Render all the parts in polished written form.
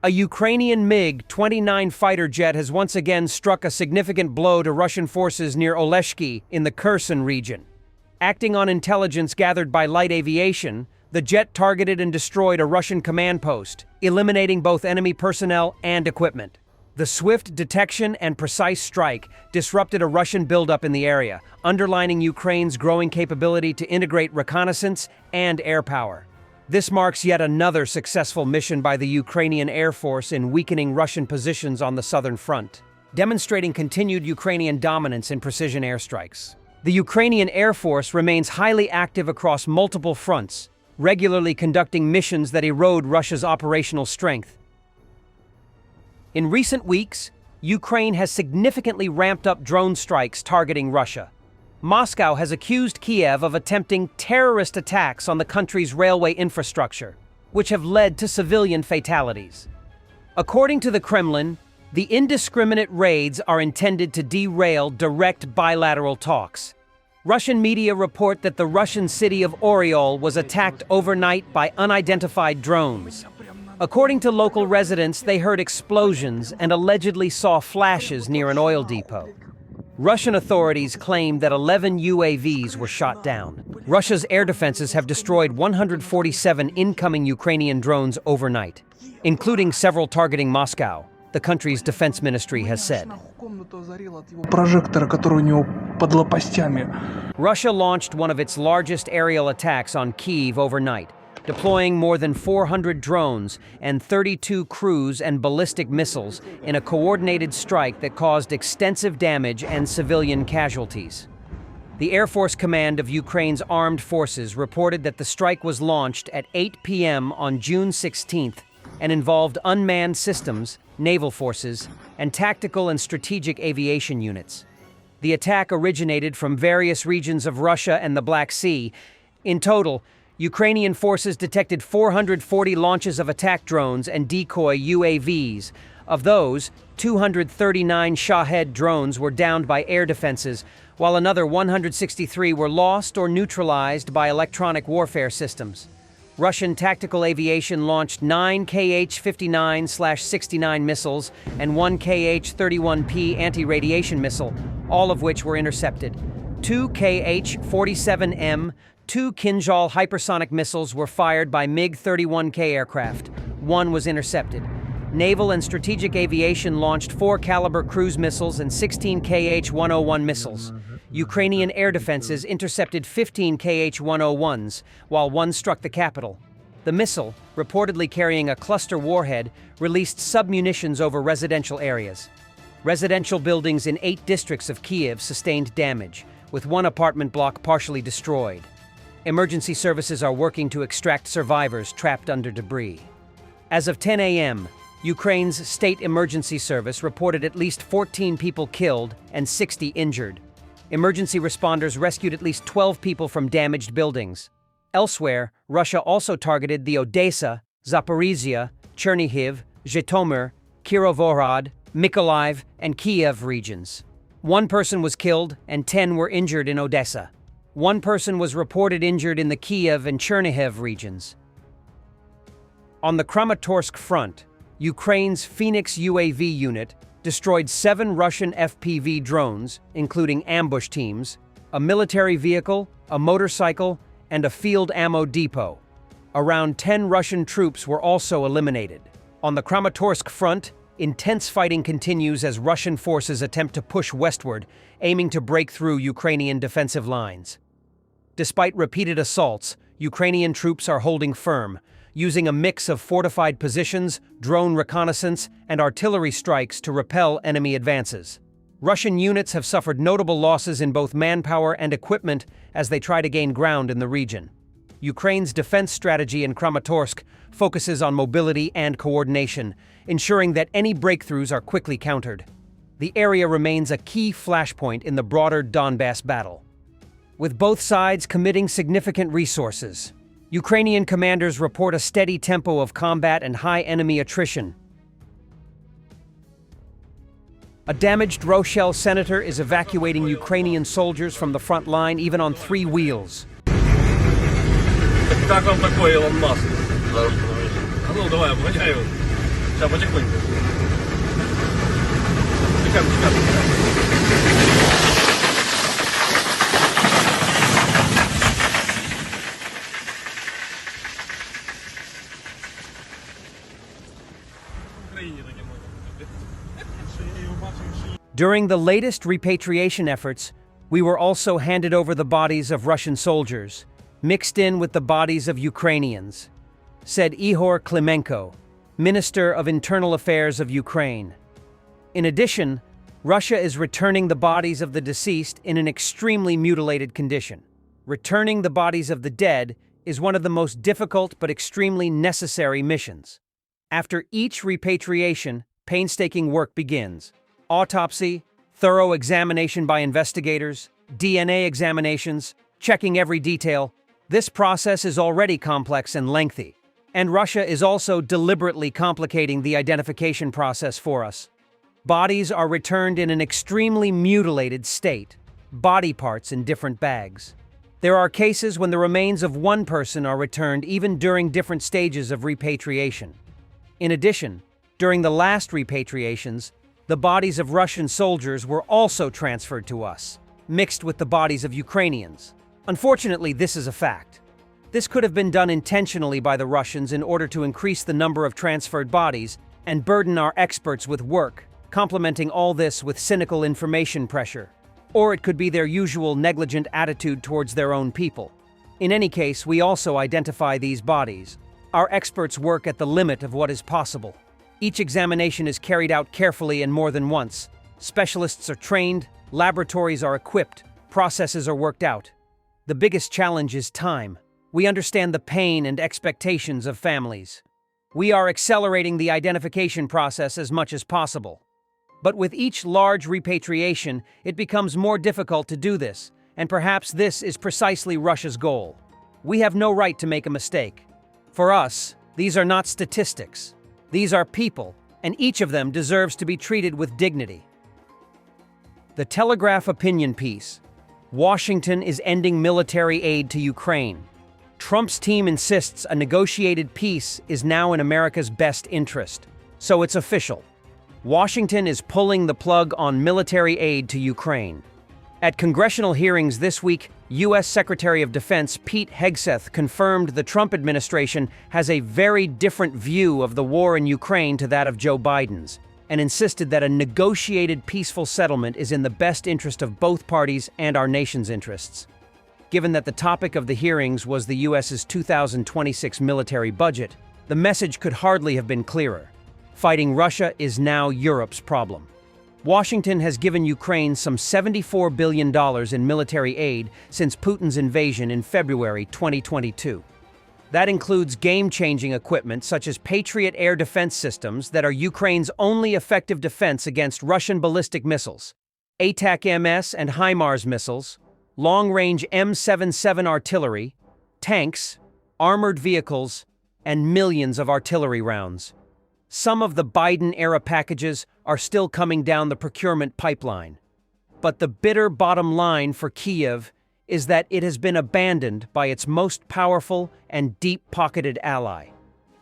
A Ukrainian MiG-29 fighter jet has once again struck a significant blow to Russian forces near Oleshki in the Kherson region. Acting on intelligence gathered by light aviation, the jet targeted and destroyed a Russian command post, eliminating both enemy personnel and equipment. The swift detection and precise strike disrupted a Russian buildup in the area, underlining Ukraine's growing capability to integrate reconnaissance and air power. This marks yet another successful mission by the Ukrainian Air Force in weakening Russian positions on the southern front, demonstrating continued Ukrainian dominance in precision airstrikes. The Ukrainian Air Force remains highly active across multiple fronts, regularly conducting missions that erode Russia's operational strength. In recent weeks, Ukraine has significantly ramped up drone strikes targeting Russia. Moscow has accused Kiev of attempting terrorist attacks on the country's railway infrastructure, which have led to civilian fatalities. According to the Kremlin, the indiscriminate raids are intended to derail direct bilateral talks. Russian media report that the Russian city of Oryol was attacked overnight by unidentified drones. According to local residents, they heard explosions and allegedly saw flashes near an oil depot. Russian authorities claim that 11 UAVs were shot down. Russia's air defenses have destroyed 147 incoming Ukrainian drones overnight, including several targeting Moscow, the country's defense ministry has said. Russia launched one of its largest aerial attacks on Kiev overnight, deploying more than 400 drones and 32 cruise and ballistic missiles in a coordinated strike that caused extensive damage and civilian casualties. The Air Force Command of Ukraine's armed forces reported that the strike was launched at 8 p.m. on June 16th and involved unmanned systems, naval forces, and tactical and strategic aviation units. The attack originated from various regions of Russia and the Black Sea. In total, Ukrainian forces detected 440 launches of attack drones and decoy UAVs. Of those, 239 Shahed drones were downed by air defenses, while another 163 were lost or neutralized by electronic warfare systems. Russian tactical aviation launched 9 Kh-59/69 missiles and 1 Kh-31P anti-radiation missile, all of which were intercepted. 2 Kh-47M, 2 Kinzhal hypersonic missiles were fired by MiG-31K aircraft. One was intercepted. Naval and strategic aviation launched 4 Caliber cruise missiles and 16 Kh-101 missiles. Ukrainian air defenses intercepted 15 Kh-101s, while one struck the capital. The missile, reportedly carrying a cluster warhead, released submunitions over residential areas. Residential buildings in 8 districts of Kiev sustained damage, with one apartment block partially destroyed. Emergency services are working to extract survivors trapped under debris. As of 10 a.m., Ukraine's State Emergency Service reported at least 14 people killed and 60 injured. Emergency responders rescued at least 12 people from damaged buildings. Elsewhere, Russia also targeted the Odessa, Zaporizhia, Chernihiv, Zhytomyr, Kirovohrad, Mykolaiv, and Kiev regions. 1 person was killed and 10 were injured in Odessa. 1 person was reported injured in the Kiev and Chernihiv regions. On the Kramatorsk front, Ukraine's Phoenix UAV unit destroyed 7 Russian FPV drones, including ambush teams, a military vehicle, a motorcycle, and a field ammo depot. Around 10 Russian troops were also eliminated. On the Kramatorsk front, intense fighting continues as Russian forces attempt to push westward, aiming to break through Ukrainian defensive lines. Despite repeated assaults, Ukrainian troops are holding firm, using a mix of fortified positions, drone reconnaissance, and artillery strikes to repel enemy advances. Russian units have suffered notable losses in both manpower and equipment as they try to gain ground in the region. Ukraine's defense strategy in Kramatorsk focuses on mobility and coordination, ensuring that any breakthroughs are quickly countered. The area remains a key flashpoint in the broader Donbass battle. With both sides committing significant resources, Ukrainian commanders report a steady tempo of combat and high enemy attrition. A damaged Rochelle senator is evacuating Ukrainian soldiers from the front line even on 3 wheels. Как вам такой Илон Маск? Ну, давай, обгоняй его. Все, потихоньку. Тихо, тихо. During the latest repatriation efforts, we were also handed over the bodies of Russian soldiers, mixed in with the bodies of Ukrainians, said Ihor Klimenko, Minister of Internal Affairs of Ukraine. In addition, Russia is returning the bodies of the deceased in an extremely mutilated condition. Returning the bodies of the dead is one of the most difficult but extremely necessary missions. After each repatriation, painstaking work begins. Autopsy, thorough examination by investigators, DNA examinations, checking every detail. This process is already complex and lengthy, and Russia is also deliberately complicating the identification process for us. Bodies are returned in an extremely mutilated state, body parts in different bags. There are cases when the remains of one person are returned even during different stages of repatriation. In addition, during the last repatriations, the bodies of Russian soldiers were also transferred to us, mixed with the bodies of Ukrainians. Unfortunately, this is a fact. This could have been done intentionally by the Russians in order to increase the number of transferred bodies and burden our experts with work, complementing all this with cynical information pressure. Or it could be their usual negligent attitude towards their own people. In any case, we also identify these bodies. Our experts work at the limit of what is possible. Each examination is carried out carefully and more than once. Specialists are trained, laboratories are equipped, processes are worked out. The biggest challenge is time. We understand the pain and expectations of families. We are accelerating the identification process as much as possible. But with each large repatriation, it becomes more difficult to do this, and perhaps this is precisely Russia's goal. We have no right to make a mistake. For us, these are not statistics. These are people, and each of them deserves to be treated with dignity. The Telegraph opinion piece. Washington is ending military aid to Ukraine. Trump's team insists a negotiated peace is now in America's best interest. So it's official. Washington is pulling the plug on military aid to Ukraine. At congressional hearings this week, U.S. Secretary of Defense Pete Hegseth confirmed the Trump administration has a very different view of the war in Ukraine to that of Joe Biden's, and insisted that a negotiated peaceful settlement is in the best interest of both parties and our nation's interests. Given that the topic of the hearings was the U.S.'s 2026 military budget, the message could hardly have been clearer. Fighting Russia is now Europe's problem. Washington has given Ukraine some $74 billion in military aid since Putin's invasion in February 2022. That includes game-changing equipment such as Patriot air defense systems that are Ukraine's only effective defense against Russian ballistic missiles, ATAC-MS and HIMARS missiles, long-range M77 artillery, tanks, armored vehicles, and millions of artillery rounds. Some of the Biden-era packages are still coming down the procurement pipeline. But the bitter bottom line for Kiev is that it has been abandoned by its most powerful and deep-pocketed ally.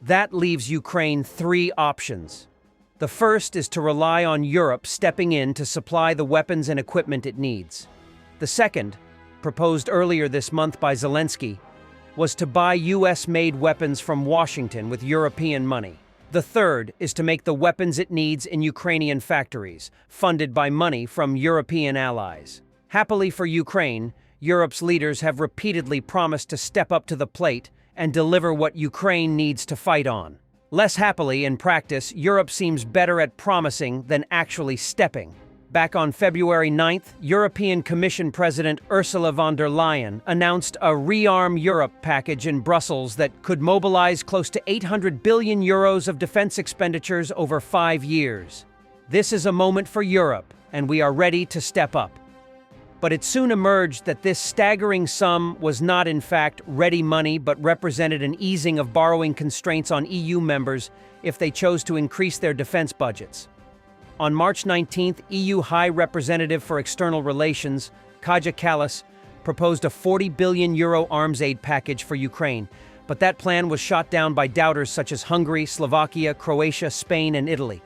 That leaves Ukraine three options. The first is to rely on Europe stepping in to supply the weapons and equipment it needs. The second, proposed earlier this month by Zelensky, was to buy US-made weapons from Washington with European money. The third is to make the weapons it needs in Ukrainian factories, funded by money from European allies. Happily for Ukraine, Europe's leaders have repeatedly promised to step up to the plate and deliver what Ukraine needs to fight on. Less happily, in practice, Europe seems better at promising than actually stepping. Back on February 9th, European Commission President Ursula von der Leyen announced a Rearm Europe package in Brussels that could mobilize close to 800 billion euros of defense expenditures over 5 years. This is a moment for Europe, and we are ready to step up. But it soon emerged that this staggering sum was not in fact ready money but represented an easing of borrowing constraints on EU members if they chose to increase their defense budgets. On March 19th, EU High Representative for External Relations, Kaja Kallas, proposed a €40 billion arms aid package for Ukraine, but that plan was shot down by doubters such as Hungary, Slovakia, Croatia, Spain, and Italy.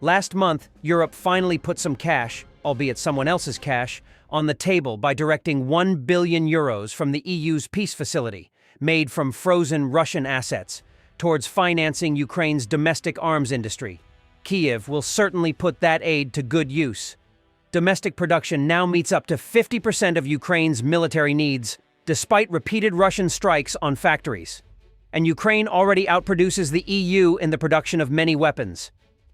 Last month, Europe finally put some cash, albeit someone else's cash, on the table by directing €1 billion from the EU's peace facility, made from frozen Russian assets, towards financing Ukraine's domestic arms industry. Kiev will certainly put that aid to good use. Domestic production now meets up to 50% of Ukraine's military needs, despite repeated Russian strikes on factories. And Ukraine already outproduces the EU in the production of many weapons.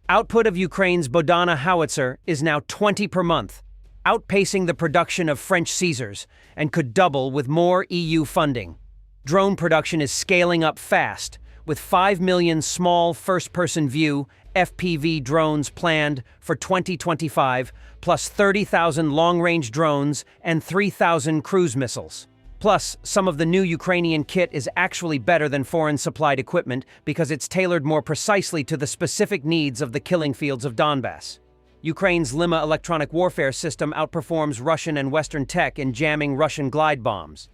Output of Ukraine's Bodana howitzer is now 20 per month, outpacing the production of French Caesars, and could double with more EU funding. Drone production is scaling up fast, with 5 million small first-person view FPV drones planned for 2025, plus 30,000 long-range drones and 3,000 cruise missiles. Plus, some of the new Ukrainian kit is actually better than foreign-supplied equipment because it's tailored more precisely to the specific needs of the killing fields of Donbass. Ukraine's Lima electronic warfare system outperforms Russian and Western tech in jamming Russian glide bombs.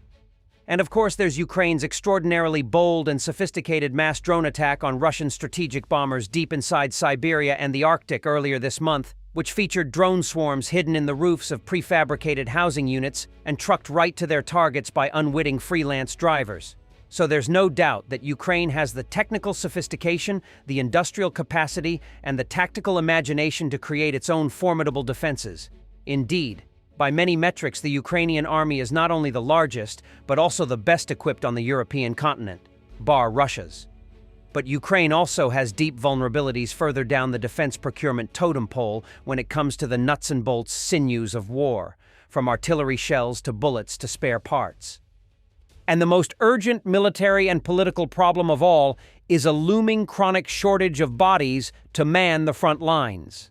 And of course, there's Ukraine's extraordinarily bold and sophisticated mass drone attack on Russian strategic bombers deep inside Siberia and the Arctic earlier this month, which featured drone swarms hidden in the roofs of prefabricated housing units and trucked right to their targets by unwitting freelance drivers. So there's no doubt that Ukraine has the technical sophistication, the industrial capacity, and the tactical imagination to create its own formidable defenses. Indeed, by many metrics, the Ukrainian army is not only the largest, but also the best equipped on the European continent, bar Russia's. But Ukraine also has deep vulnerabilities further down the defense procurement totem pole when it comes to the nuts and bolts sinews of war, from artillery shells to bullets to spare parts. And the most urgent military and political problem of all is a looming chronic shortage of bodies to man the front lines.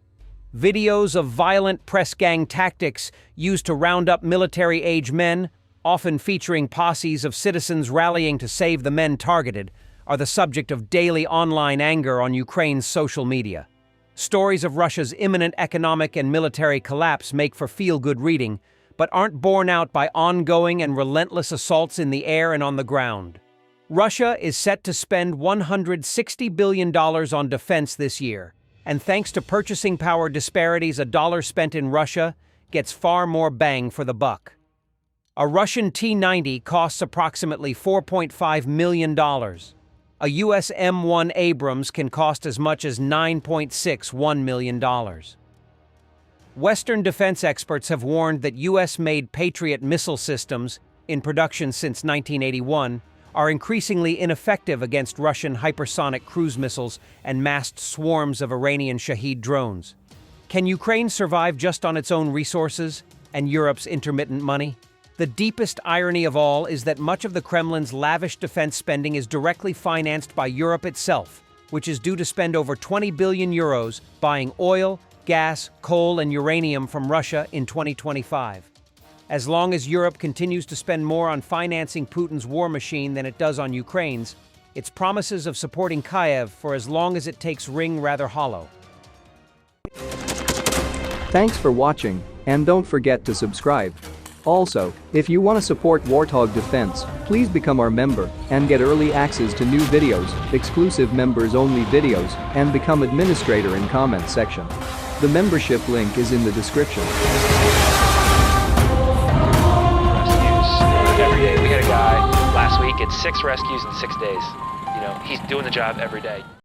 Videos of violent press gang tactics used to round up military-age men, often featuring posses of citizens rallying to save the men targeted, are the subject of daily online anger on Ukraine's social media. Stories of Russia's imminent economic and military collapse make for feel-good reading, but aren't borne out by ongoing and relentless assaults in the air and on the ground. Russia is set to spend $160 billion on defense this year, and thanks to purchasing power disparities, a dollar spent in Russia gets far more bang for the buck. A Russian T-90 costs approximately $4.5 million. A U.S. M1 Abrams can cost as much as $9.61 million. Western defense experts have warned that U.S.-made Patriot missile systems, in production since 1981, are increasingly ineffective against Russian hypersonic cruise missiles and massed swarms of Iranian Shahed drones. Can Ukraine survive just on its own resources and Europe's intermittent money? The deepest irony of all is that much of the Kremlin's lavish defense spending is directly financed by Europe itself, which is due to spend over €20 billion buying oil, gas, coal, and uranium from Russia in 2025. As long as Europe continues to spend more on financing Putin's war machine than it does on Ukraine's, its promises of supporting Kiev for as long as it takes ring rather hollow. Thanks for watching, and don't forget to subscribe. Also, if you want to support Warthog Defense, please become our member and get early access to new videos, exclusive members-only videos, and become administrator in comment section. The membership link is in the description. Rescues every day. We had a guy last week at 6 rescues in 6 days. You know, he's doing the job every day.